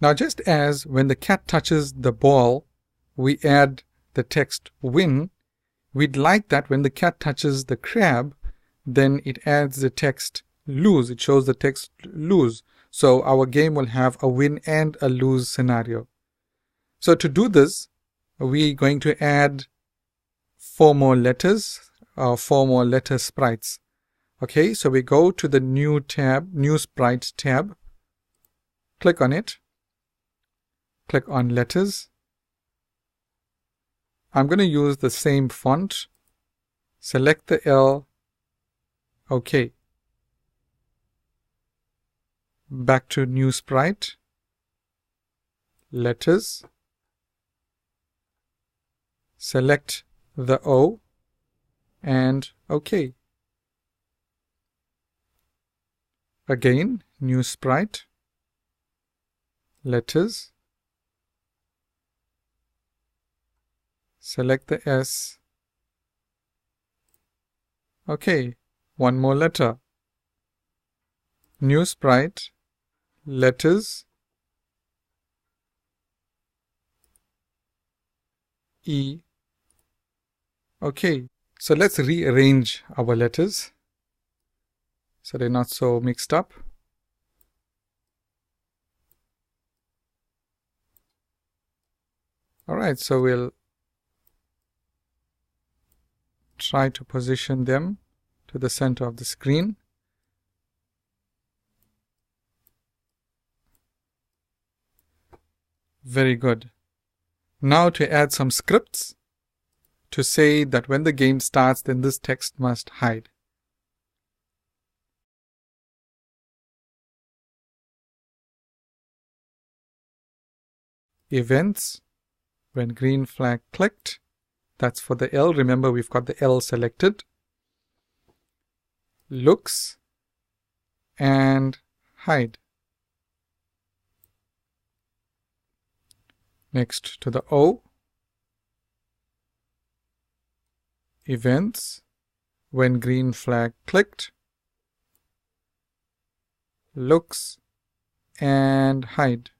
Now, just as when the cat touches the ball, we add the text win, we'd like that when the cat touches the crab, then it adds the text lose. It shows the text lose. So our game will have a win and a lose scenario. So to do this, we're going to add 4 more letters, 4 more letter sprites. Okay, so we go to the new tab, new sprite tab, click on it, click on letters. I'm going to use the same font, select the L, OK. Back to new sprite, letters, select the O, and OK. Again, new sprite, letters, select the S. OK, one more letter. New sprite, letters, E. OK, so let's rearrange our letters so they're not so mixed up. Alright, so we'll try to position them to the center of the screen. Very good. Now to add some scripts to say that when the game starts, then this text must hide. Events, when green flag clicked, that's for the L. Remember, we've got the L selected. Looks and hide. Next to the O. Events, when green flag clicked, looks and hide.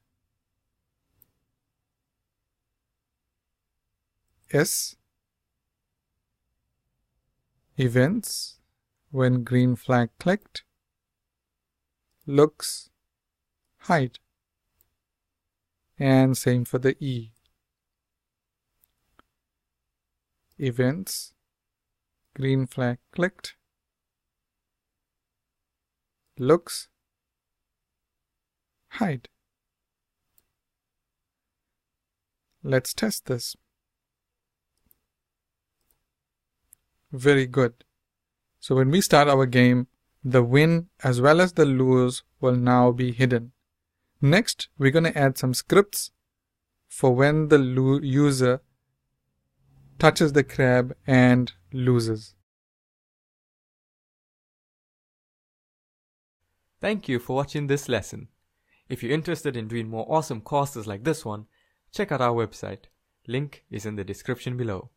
S. Events, when green flag clicked, looks, hide. And same for the E. Events, green flag clicked, looks, hide. Let's test this. Very good. So when we start our game, the win as well as the lose will now be hidden. Next, we're going to add some scripts for when the user touches the crab and loses. Thank you for watching this lesson. If you're interested in doing more awesome courses like this one, check out our website. Link is in the description below.